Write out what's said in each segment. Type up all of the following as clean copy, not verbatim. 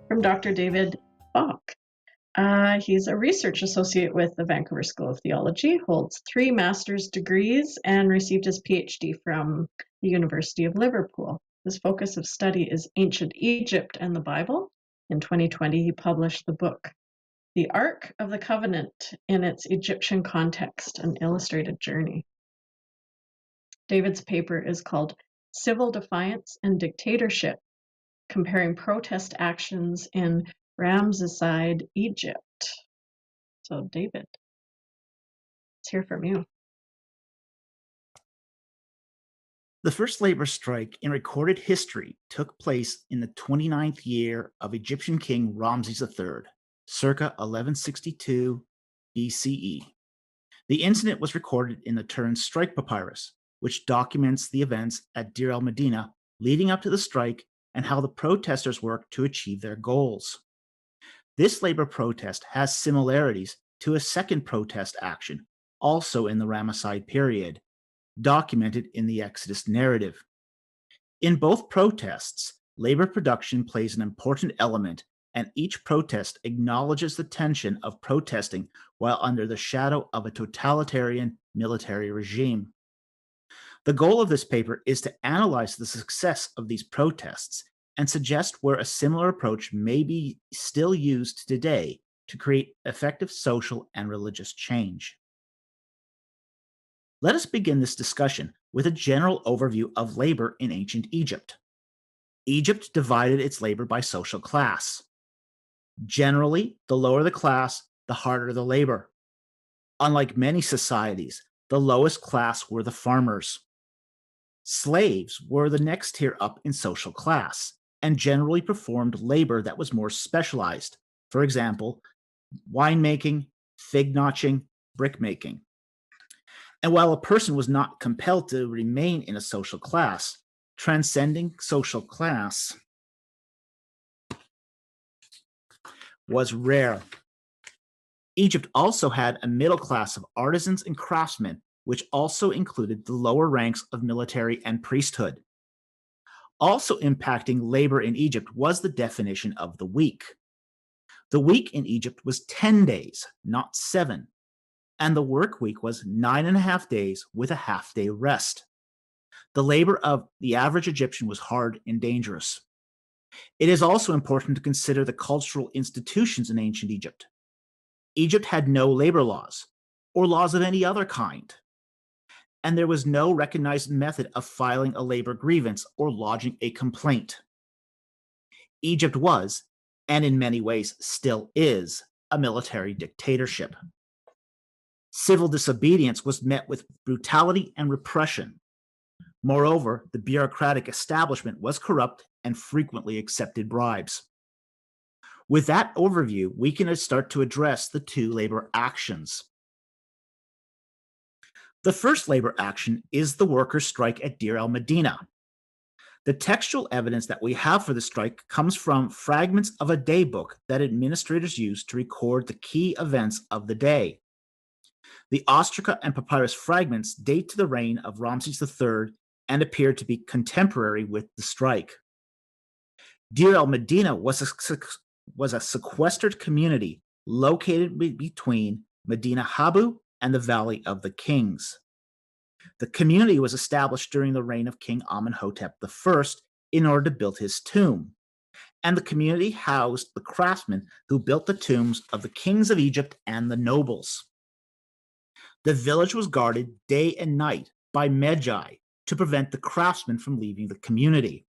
from Dr. David Bach. He's a research associate with the Vancouver School of Theology, holds 3 master's degrees, and received his PhD from the University of Liverpool. His focus of study is ancient Egypt and the Bible. In 2020, he published the book, The Ark of the Covenant in its Egyptian Context, an Illustrated Journey. David's paper is called Civil Defiance and Dictatorship, Comparing Protest Actions in Ramesside, Egypt. So, David, let's hear from you. The first labor strike in recorded history took place in the 29th year of Egyptian king Ramses III, circa 1162 BCE. The incident was recorded in the Turin strike papyrus, which documents the events at Deir el-Medina leading up to the strike and how the protesters worked to achieve their goals. This labor protest has similarities to a second protest action, also in the Ramesside period, documented in the Exodus narrative. In both protests, labor production plays an important element, and each protest acknowledges the tension of protesting while under the shadow of a totalitarian military regime. The goal of this paper is to analyze the success of these protests and suggest where a similar approach may be still used today to create effective social and religious change. Let us begin this discussion with a general overview of labor in ancient Egypt. Egypt divided its labor by social class. Generally, the lower the class, the harder the labor. Unlike many societies, the lowest class were the farmers. Slaves were the next tier up in social class and generally performed labor that was more specialized. For example, winemaking, fig notching, brickmaking. And while a person was not compelled to remain in a social class, transcending social class was rare. Egypt also had a middle class of artisans and craftsmen, which also included the lower ranks of military and priesthood. Also impacting labor in Egypt was the definition of the week. The week in Egypt was 10 days, not 7. And the work week was 9.5 days with a half-day rest. The labor of the average Egyptian was hard and dangerous. It is also important to consider the cultural institutions in ancient Egypt. Egypt had no labor laws, or laws of any other kind, and there was no recognized method of filing a labor grievance or lodging a complaint. Egypt was, and in many ways still is, a military dictatorship. Civil disobedience was met with brutality and repression. Moreover, the bureaucratic establishment was corrupt and frequently accepted bribes. With that overview, we can start to address the 2 labor actions. The first labor action is the workers' strike at Deir el-Medina. The textual evidence that we have for the strike comes from fragments of a daybook that administrators used to record the key events of the day. The ostraca and papyrus fragments date to the reign of Ramses III and appear to be contemporary with the strike. Deir el-Medina was a sequestered community located between Medina Habu and the Valley of the Kings. The community was established during the reign of King Amenhotep I in order to build his tomb, and the community housed the craftsmen who built the tombs of the kings of Egypt and the nobles. The village was guarded day and night by magi to prevent the craftsmen from leaving the community.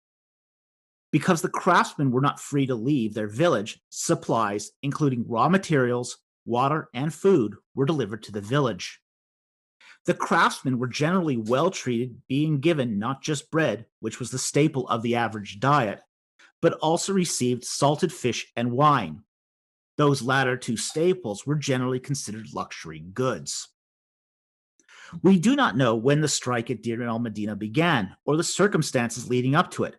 Because the craftsmen were not free to leave their village, supplies, including raw materials, water, and food, were delivered to the village. The craftsmen were generally well treated, being given not just bread, which was the staple of the average diet, but also received salted fish and wine. Those latter 2 staples were generally considered luxury goods. We do not know when the strike at Deir el-Medina began or the circumstances leading up to it.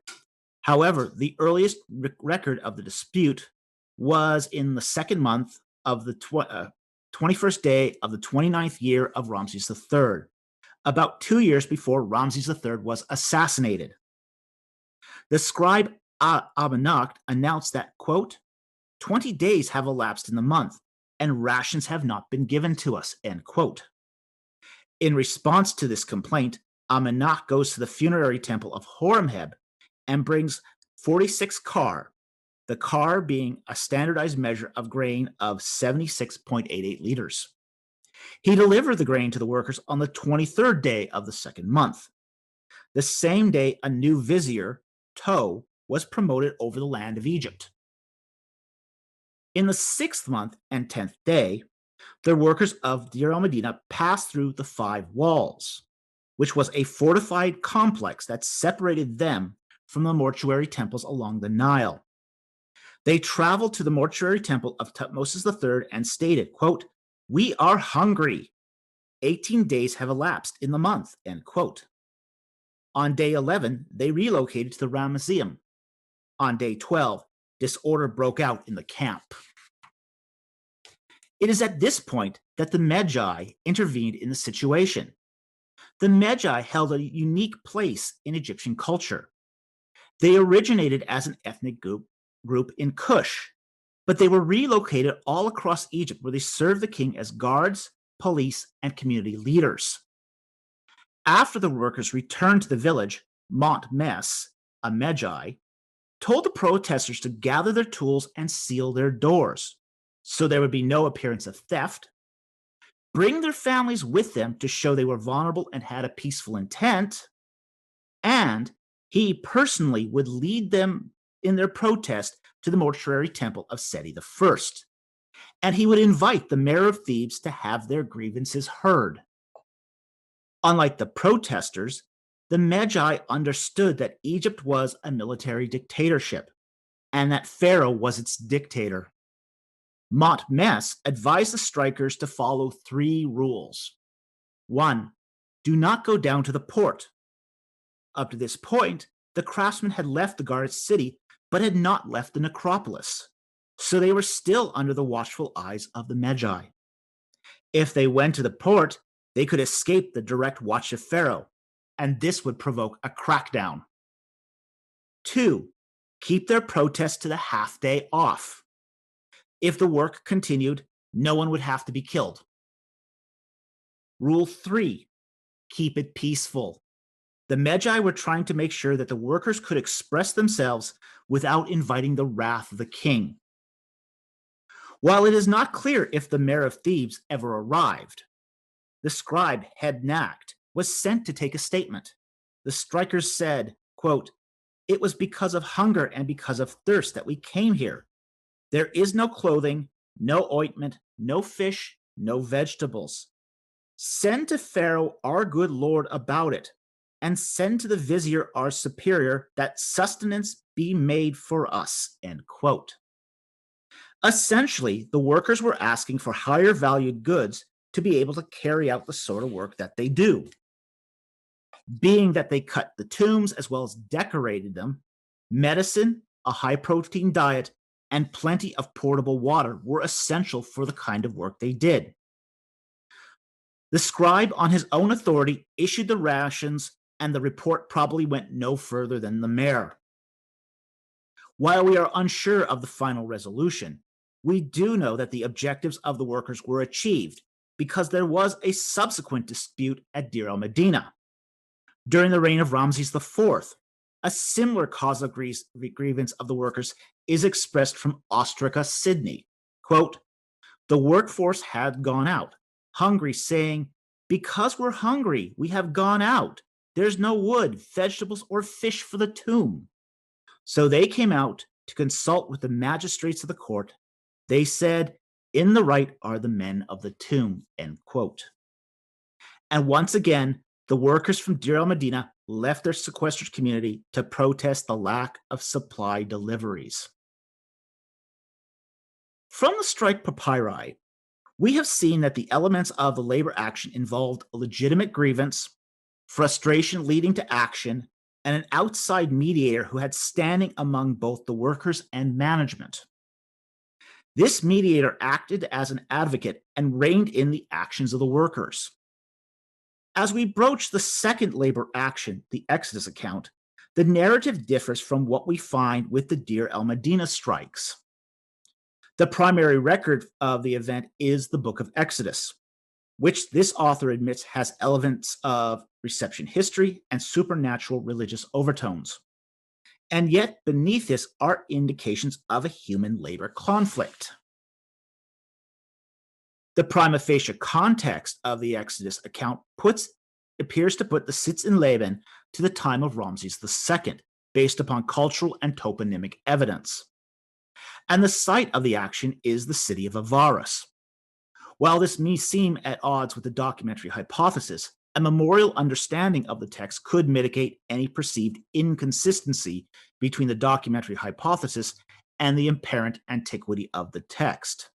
However, the earliest record of the dispute was in the 2nd month of the 21st day of the 29th year of Ramses III, about 2 years before Ramses III was assassinated. The scribe Amenhotep announced that, quote, 20 days have elapsed in the month, and rations have not been given to us, end quote. In response to this complaint, Amenak goes to the funerary temple of Horemheb and brings 46 kar, the kar being a standardized measure of grain of 76.88 liters. He delivered the grain to the workers on the 23rd day of the second month. The same day, a new vizier, To, was promoted over the land of Egypt. In the 6th month and 10th day, the workers of Deir el-Medina passed through the 5 walls, which was a fortified complex that separated them from the mortuary temples along the Nile. They traveled to the mortuary temple of Tutmosis III and stated, quote, "We are hungry. 18 days have elapsed in the month," end quote. On day 11, they relocated to the Ramesside. On day 12, disorder broke out in the camp. It is at this point that the Magi intervened in the situation. The Magi held a unique place in Egyptian culture. They originated as an ethnic group in Kush, but they were relocated all across Egypt where they served the king as guards, police, and community leaders. After the workers returned to the village, Mes, a Magi, told the protesters to gather their tools and seal their doors so there would be no appearance of theft, bring their families with them to show they were vulnerable and had a peaceful intent, and he personally would lead them in their protest to the mortuary temple of Seti I, and he would invite the mayor of Thebes to have their grievances heard. Unlike the protesters, the Magi understood that Egypt was a military dictatorship and that Pharaoh was its dictator. Mes advised the strikers to follow 3 rules. 1. Do not go down to the port. Up to this point, the craftsmen had left the guarded city but had not left the necropolis, so they were still under the watchful eyes of the Magi. If they went to the port, they could escape the direct watch of Pharaoh, and this would provoke a crackdown. 2. Keep their protest to the half-day off. If the work continued, no one would have to be killed. Rule 3. Keep it peaceful. The Magi were trying to make sure that the workers could express themselves without inviting the wrath of the king. While it is not clear if the mayor of Thebes ever arrived, the scribe Hednacht was sent to take a statement. The strikers said, quote, "It was because of hunger and because of thirst that we came here. There is no clothing, no ointment, no fish, no vegetables. Send to Pharaoh our good lord about it, and send to the vizier our superior that sustenance be made for us," end quote. Essentially, the workers were asking for higher valued goods to be able to carry out the sort of work that they do. Being that they cut the tombs as well as decorated them, medicine, a high protein diet, and plenty of portable water were essential for the kind of work they did. The scribe, on his own authority, issued the rations, and the report probably went no further than the mayor. While we are unsure of the final resolution, we do know that the objectives of the workers were achieved because there was a subsequent dispute at Deir el-Medina. During the reign of Ramses IV, a similar cause of grievance of the workers is expressed from Ostraca, Sydney. Quote, "The workforce had gone out, hungry, saying, 'Because we're hungry, we have gone out. There's no wood, vegetables, or fish for the tomb.' So they came out to consult with the magistrates of the court. They said, 'In the right are the men of the tomb,'" end quote. And once again, the workers from Deir el-Medina left their sequestered community to protest the lack of supply deliveries. From the strike papyri, we have seen that the elements of the labor action involved a legitimate grievance, frustration leading to action, and an outside mediator who had standing among both the workers and management. This mediator acted as an advocate and reined in the actions of the workers. As we broach the second labor action, the Exodus account, the narrative differs from what we find with the Deir el-Medina strikes. The primary record of the event is the Book of Exodus, which this author admits has elements of reception history and supernatural religious overtones. And yet, beneath this are indications of a human labor conflict. The prima facie context of the Exodus account appears to put the Sitz in Leben to the time of Ramses II, based upon cultural and toponymic evidence. And the site of the action is the city of Avaris. While this may seem at odds with the documentary hypothesis, a memorial understanding of the text could mitigate any perceived inconsistency between the documentary hypothesis and the apparent antiquity of the text.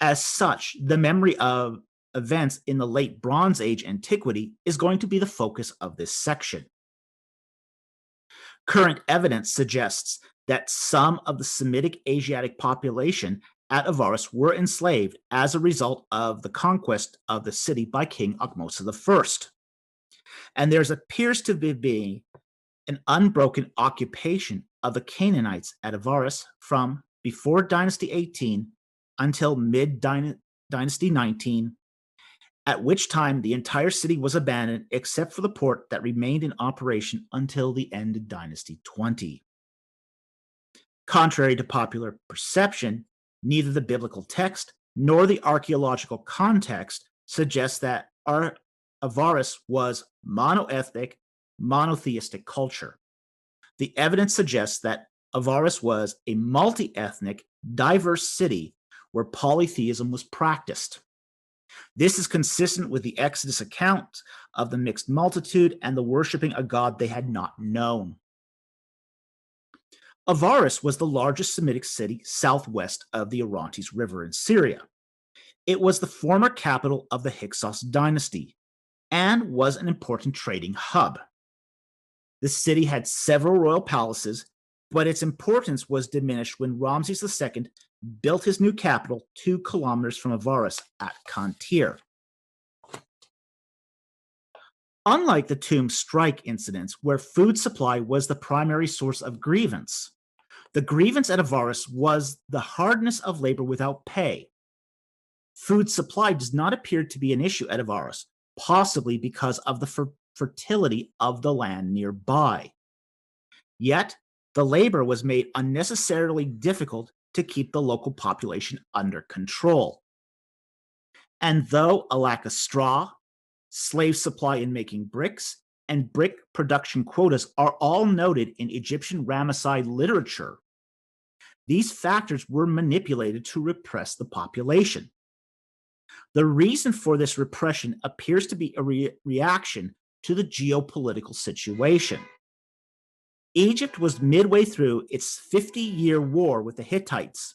As such, the memory of events in the late Bronze Age antiquity is going to be the focus of this section. Current evidence suggests that some of the Semitic Asiatic population at Avaris were enslaved as a result of the conquest of the city by King Ahmose I. And there appears to be an unbroken occupation of the Canaanites at Avaris from before Dynasty 18 until mid-Dynasty 19, at which time the entire city was abandoned except for the port that remained in operation until the end of Dynasty 20. Contrary to popular perception, neither the biblical text nor the archaeological context suggests that Avaris was monoethnic, monotheistic culture. The evidence suggests that Avaris was a multi-ethnic, diverse city where polytheism was practiced. This is consistent with the Exodus account of the mixed multitude and the worshiping a god they had not known. Avaris was the largest Semitic city southwest of the Orontes River in Syria. It was the former capital of the Hyksos dynasty and was an important trading hub. The city had several royal palaces, but its importance was diminished when Ramses II built his new capital 2 kilometers from Avaris at Kantir. Unlike the tomb strike incidents, where food supply was the primary source of grievance, the grievance at Avaris was the hardness of labor without pay. Food supply does not appear to be an issue at Avaris, possibly because of the fertility of the land nearby. Yet, the labor was made unnecessarily difficult to keep the local population under control. And though a lack of straw, slave supply in making bricks, and brick production quotas are all noted in Egyptian Ramesside literature, these factors were manipulated to repress the population. The reason for this repression appears to be a reaction to the geopolitical situation. Egypt was midway through its 50-year war with the Hittites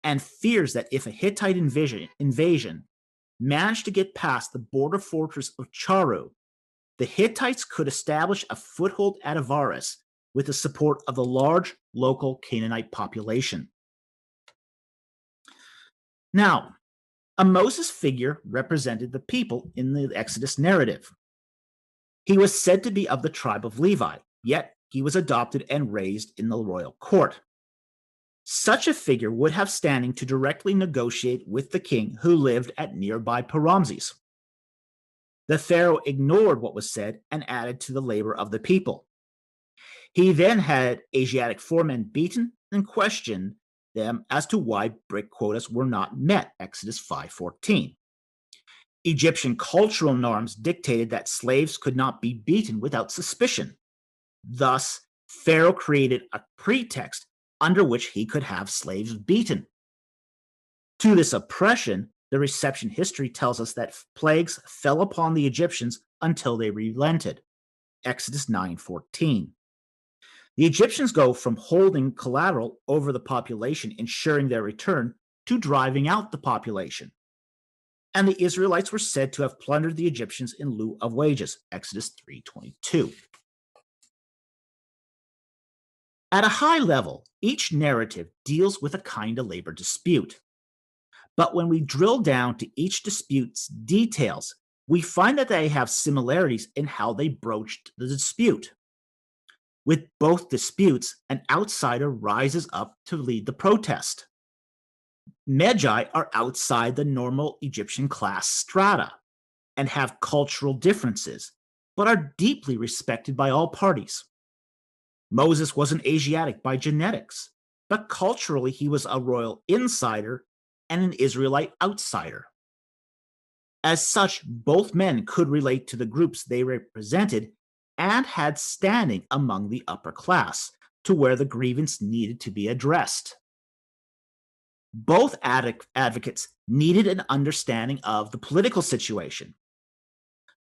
and fears that if a Hittite invasion managed to get past the border fortress of Charu, the Hittites could establish a foothold at Avaris with the support of the large local Canaanite population. Now, a Moses figure represented the people in the Exodus narrative. He was said to be of the tribe of Levi, yet he was adopted and raised in the royal court. Such a figure would have standing to directly negotiate with the king who lived at nearby Paramses. The pharaoh ignored what was said and added to the labor of the people. He then had Asiatic foremen beaten and questioned them as to why brick quotas were not met, Exodus 5:14. Egyptian cultural norms dictated that slaves could not be beaten without suspicion. Thus, Pharaoh created a pretext under which he could have slaves beaten. To this oppression, the reception history tells us that plagues fell upon the Egyptians until they relented, Exodus 9:14. The Egyptians go from holding collateral over the population, ensuring their return, to driving out the population. And the Israelites were said to have plundered the Egyptians in lieu of wages, Exodus 3:22. At a high level, each narrative deals with a kind of labor dispute. But when we drill down to each dispute's details, we find that they have similarities in how they broached the dispute. With both disputes, an outsider rises up to lead the protest. Magi are outside the normal Egyptian class strata and have cultural differences, but are deeply respected by all parties. Moses was an Asiatic by genetics, but culturally he was a royal insider and an Israelite outsider. As such, both men could relate to the groups they represented and had standing among the upper class, to where the grievance needed to be addressed. Both advocates needed an understanding of the political situation.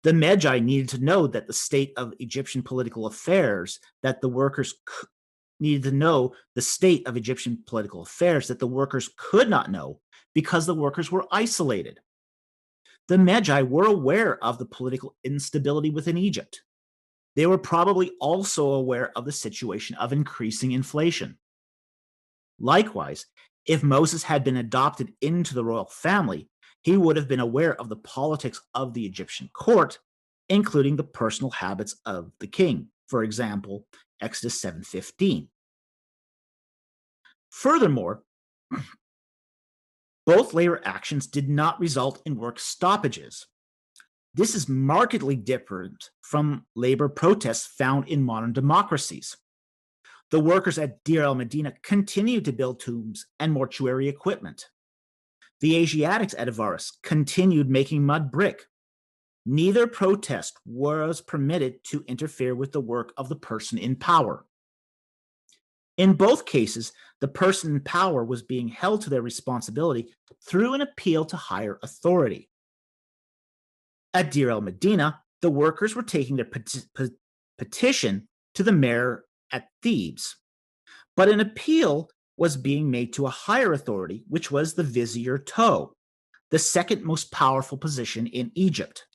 The Magi needed to know that the state of Egyptian political affairs that the workers needed to know the state of Egyptian political affairs that the workers could not know because the workers were isolated. The Magi were aware of the political instability within Egypt. They were probably also aware of the situation of increasing inflation. Likewise, if Moses had been adopted into the royal family, he would have been aware of the politics of the Egyptian court, including the personal habits of the king. For example, Exodus 7:15. Furthermore, both labor actions did not result in work stoppages. This is markedly different from labor protests found in modern democracies. The workers at Deir el-Medina continued to build tombs and mortuary equipment. The Asiatics at Avaris continued making mud brick. Neither protest was permitted to interfere with the work of the person in power. In both cases, the person in power was being held to their responsibility through an appeal to higher authority. At Deir el-Medina, the workers were taking their petition to the mayor at Thebes, but an appeal was being made to a higher authority, which was the Vizier Toe, the second most powerful position in Egypt.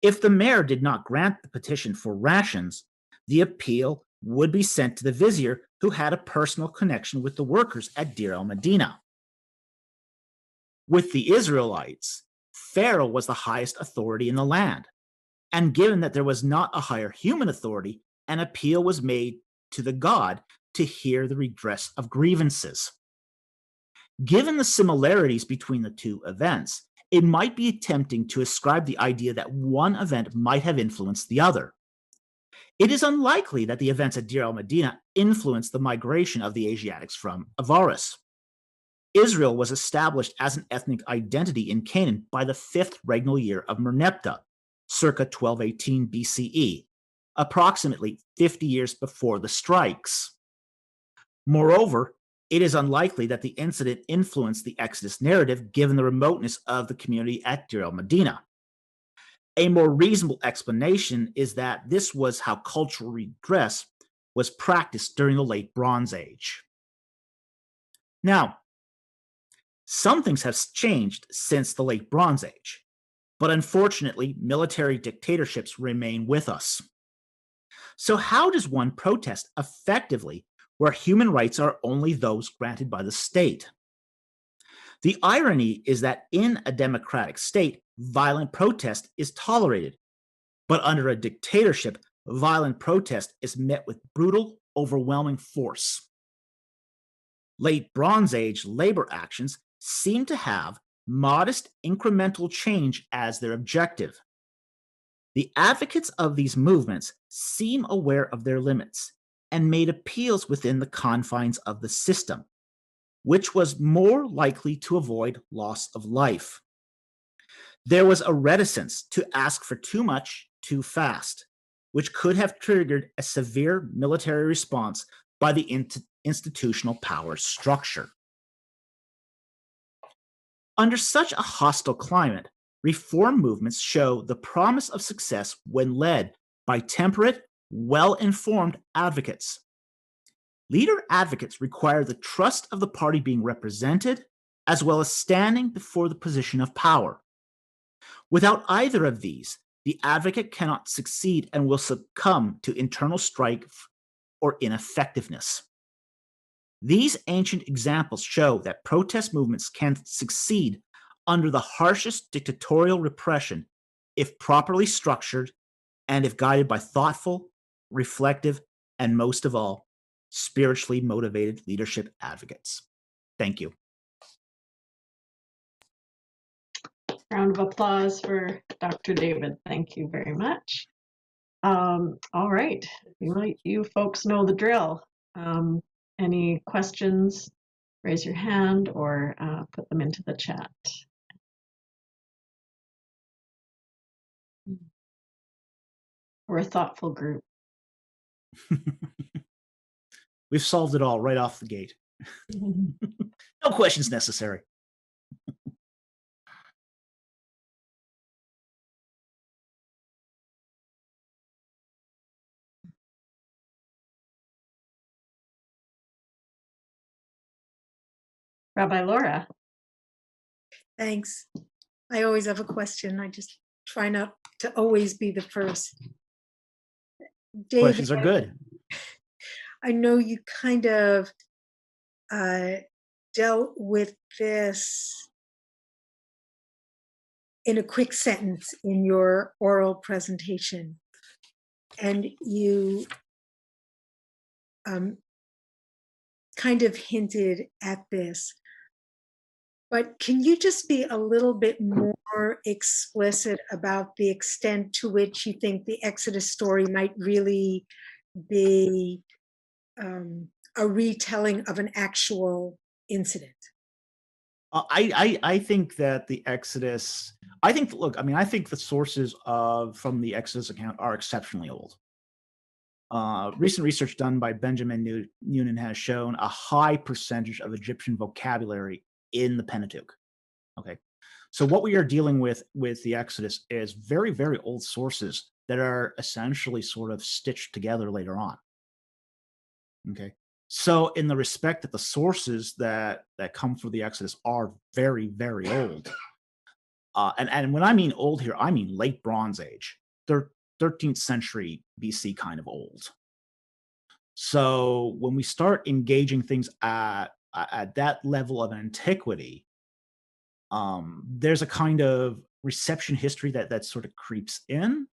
If the mayor did not grant the petition for rations, the appeal would be sent to the vizier, who had a personal connection with the workers at Deir el-Medina. With the Israelites, Pharaoh was the highest authority in the land, and given that there was not a higher human authority, an appeal was made to the god to hear the redress of grievances. Given the similarities between the two events, it might be tempting to ascribe the idea that one event might have influenced the other. It is unlikely that the events at Deir el-Medina influenced the migration of the Asiatics from Avaris. Israel was established as an ethnic identity in Canaan by the 5th regnal year of Merneptah, circa 1218 BCE, approximately 50 years before the strikes. Moreover, it is unlikely that the incident influenced the Exodus narrative given the remoteness of the community at Deir el-Medina. A more reasonable explanation is that this was how cultural redress was practiced during the Late Bronze Age. Now, some things have changed since the Late Bronze Age, but unfortunately, military dictatorships remain with us. So how does one protest effectively where human rights are only those granted by the state? The irony is that in a democratic state, violent protest is tolerated, but under a dictatorship, violent protest is met with brutal, overwhelming force. Late Bronze Age labor actions seem to have modest incremental change as their objective. The advocates of these movements seem aware of their limits and made appeals within the confines of the system, which was more likely to avoid loss of life. There was a reticence to ask for too much too fast, which could have triggered a severe military response by the institutional power structure. Under such a hostile climate, reform movements show the promise of success when led by temperate, well-informed advocates. Leader advocates require the trust of the party being represented, as well as standing before the position of power. Without either of these, the advocate cannot succeed and will succumb to internal strife or ineffectiveness. These ancient examples show that protest movements can succeed under the harshest dictatorial repression if properly structured and if guided by thoughtful, reflective, and most of all, spiritually motivated leadership advocates. Thank you. Round of applause for Dr. David. Thank you very much. All right, you folks know the drill. Any questions, raise your hand or put them into the chat. We're a thoughtful group. We've solved it all right off the gate. No questions necessary. Rabbi Laura. Thanks. I always have a question. I just try not to always be the first. David, Questions are good. I know you kind of dealt with this in a quick sentence in your oral presentation, and you kind of hinted at this. But can you just be a little bit more explicit about the extent to which you think the Exodus story might really be a retelling of an actual incident? I think that the Exodus, I think the sources from the Exodus account are exceptionally old. Recent research done by Benjamin Noonan has shown a high percentage of Egyptian vocabulary in the Pentateuch. Okay, so what we are dealing with the Exodus is very, very old sources that are essentially sort of stitched together later on. Okay, so in the respect that the sources that come for the Exodus are very, very old, and when I mean old here, I mean late Bronze Age, 13th century BC kind of old. So when we start engaging things at that level of antiquity, there's a kind of reception history that sort of creeps in,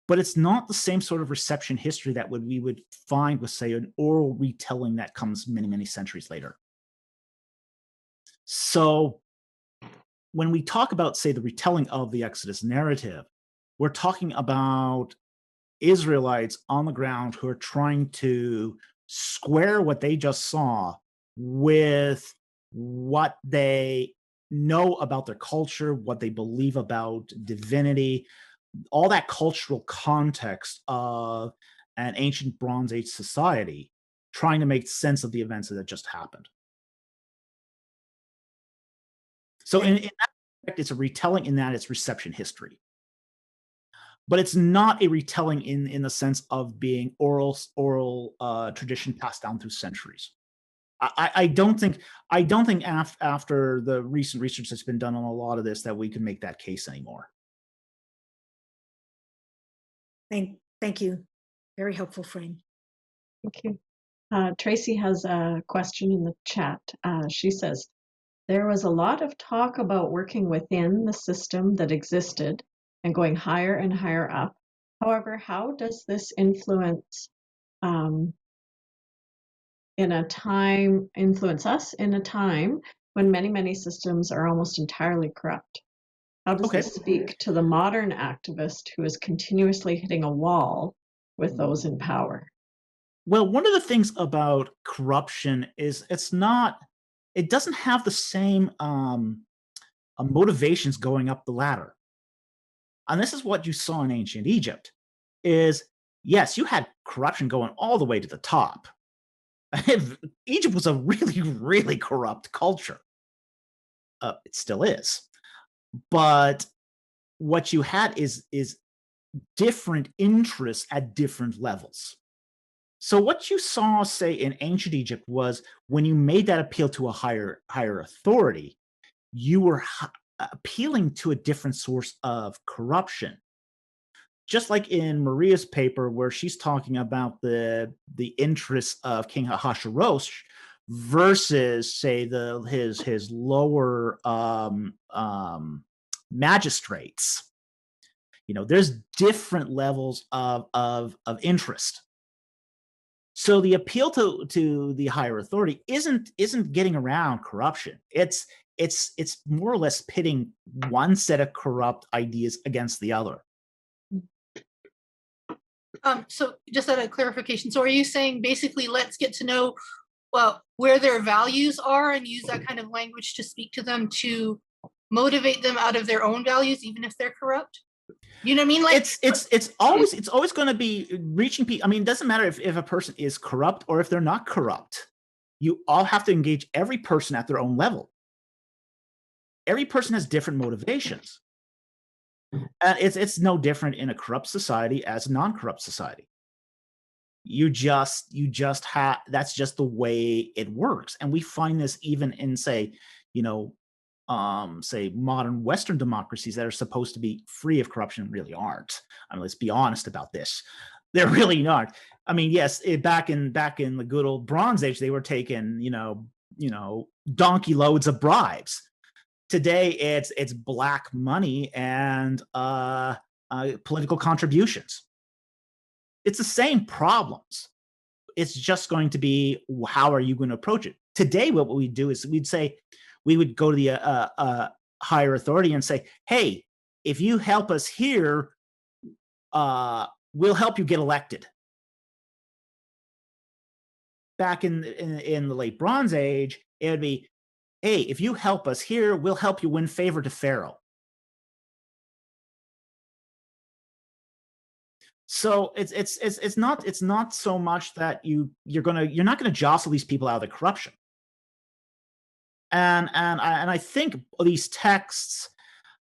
but it's not the same sort of reception history that we would find with, say, an oral retelling that comes many, many centuries later. So when we talk about, say, the retelling of the Exodus narrative, we're talking about Israelites on the ground who are trying to square what they just saw with what they know about their culture, what they believe about divinity, all that cultural context of an ancient Bronze Age society, trying to make sense of the events that just happened. So in that respect, it's a retelling in that it's reception history. But it's not a retelling in the sense of being oral tradition passed down through centuries. I don't think after the recent research that's been done on a lot of this that we can make that case anymore. Thank you. Very helpful frame. Thank you. Tracy has a question in the chat. She says, there was a lot of talk about working within the system that existed and going higher and higher up. However, how does this influence us in a time when many, many systems are almost entirely corrupt? How does this speak to the modern activist who is continuously hitting a wall with those in power? Well, one of the things about corruption is it doesn't have the same motivations going up the ladder. And this is what you saw in ancient Egypt is, yes, you had corruption going all the way to the top. Egypt was a really, really corrupt culture. It still is. But what you had is different interests at different levels. So what you saw, say, in ancient Egypt was when you made that appeal to a higher authority, you were appealing to a different source of corruption. Just like in Maria's paper, where she's talking about the interests of King Ahasuerus versus, say, his lower magistrates. There's different levels of interest. So the appeal to the higher authority isn't getting around corruption. It's it's more or less pitting one set of corrupt ideas against the other. So just a clarification. So are you saying basically let's get to know where their values are and use that kind of language to speak to them to motivate them out of their own values, even if they're corrupt? You know what I mean? Like it's always going to be reaching people. I mean, it doesn't matter if a person is corrupt or if they're not corrupt. You all have to engage every person at their own level. Every person has different motivations. And it's no different in a corrupt society as a non-corrupt society. You just have, that's just the way it works. And we find this even in, say, say modern Western democracies that are supposed to be free of corruption really aren't. I mean, let's be honest about this. They're really not. I mean, yes, back in the good old Bronze Age, they were taking, donkey loads of bribes. Today, it's black money and political contributions. It's the same problems. It's just going to be, how are you going to approach it? Today, what we do is we would go to the higher authority and say, hey, if you help us here, we'll help you get elected. Back in the late Bronze Age, it would be, hey, if you help us here, we'll help you win favor to Pharaoh. So it's not so much that you're not gonna jostle these people out of the corruption. And I think these texts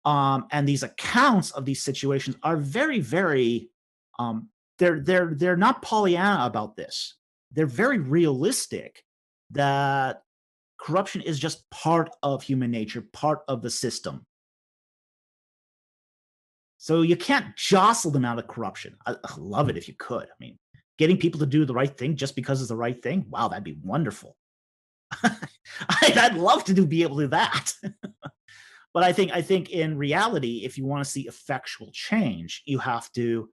and these accounts of these situations are very, very they're not Pollyanna about this. They're very realistic that corruption is just part of human nature, part of the system. So you can't jostle them out of corruption. I love it if you could. I mean, getting people to do the right thing just because it's the right thing, wow, that'd be wonderful. I'd love to be able to do that. But I think in reality, if you want to see effectual change, you have to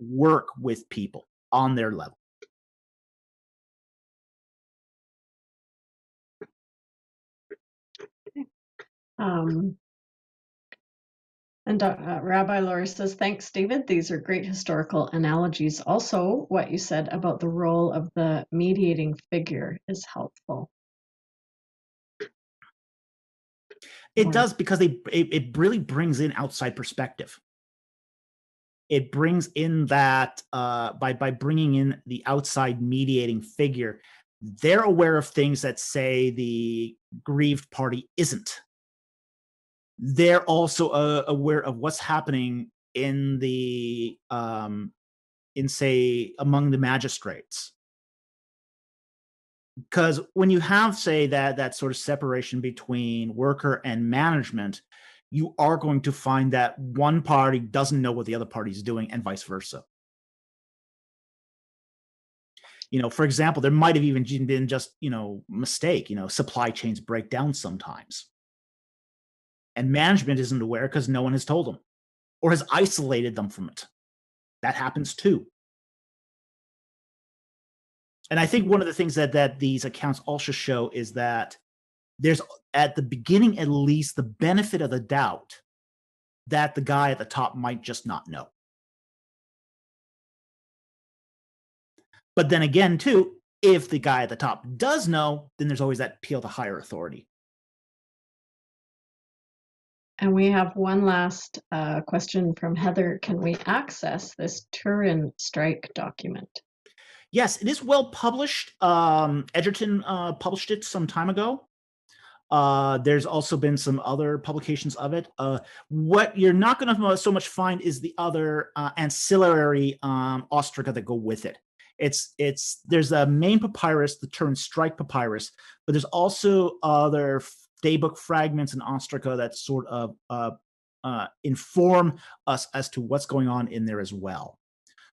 work with people on their level. And Rabbi Laurie says, thanks, David. These are great historical analogies. Also, what you said about the role of the mediating figure is helpful. It does, because it really brings in outside perspective. It brings in that by bringing in the outside mediating figure, they're aware of things that, say, the grieved party isn't. They're also aware of what's happening in the say among the magistrates, because when you have, say, that sort of separation between worker and management, you are going to find that one party doesn't know what the other party is doing, and vice versa. For example, there might have even been just mistake. Supply chains break down sometimes, and management isn't aware because no one has told them or has isolated them from it. That happens too. And I think one of the things that these accounts also show is that there's, at the beginning at least, the benefit of the doubt that the guy at the top might just not know. But then again, too, if the guy at the top does know, then there's always that appeal to higher authority. And we have one last question from Heather. Can we access this Turin strike document? Yes, it is well published. Edgerton published it some time ago. There's also been some other publications of it. What you're not going to so much find is the other ancillary ostraca that go with it. There's a main papyrus, the Turin strike papyrus, but there's also other daybook fragments and ostraca that sort of inform us as to what's going on in there as well.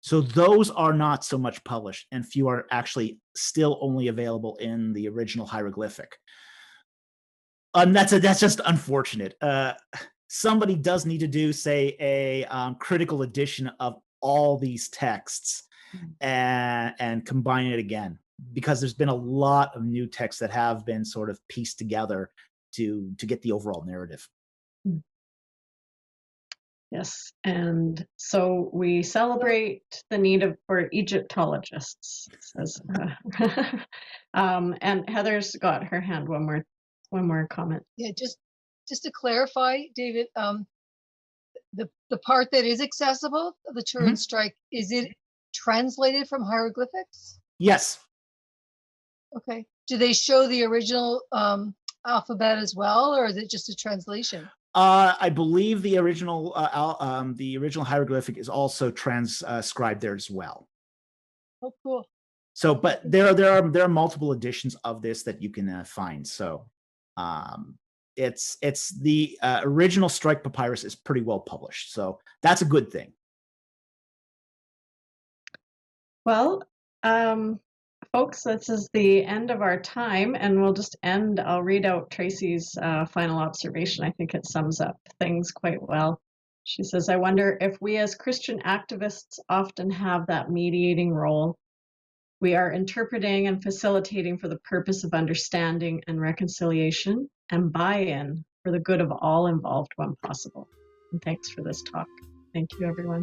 So those are not so much published, and few are actually still only available in the original hieroglyphic. That's just unfortunate. Somebody does need to do, say, a critical edition of all these texts and combine it again, because there's been a lot of new texts that have been sort of pieced together to get the overall narrative. Yes, and so we celebrate the need for Egyptologists, says, and Heather's got her hand. One more comment. Yeah, just to clarify, David, the part that is accessible, the Turin strike, is it translated from hieroglyphics? Yes. Okay. Do they show the original alphabet as well, or is it just a translation? I believe the original hieroglyphic is also transcribed there as well. Oh, cool. So, but there are multiple editions of this that you can find. So, it's the original strike papyrus is pretty well published. So that's a good thing. Well, folks, this is the end of our time, and we'll just end. I'll read out Tracy's final observation. I think it sums up things quite well. She says, I wonder if we as Christian activists often have that mediating role. We are interpreting and facilitating for the purpose of understanding and reconciliation and buy-in for the good of all involved when possible. And thanks for this talk. Thank you, everyone.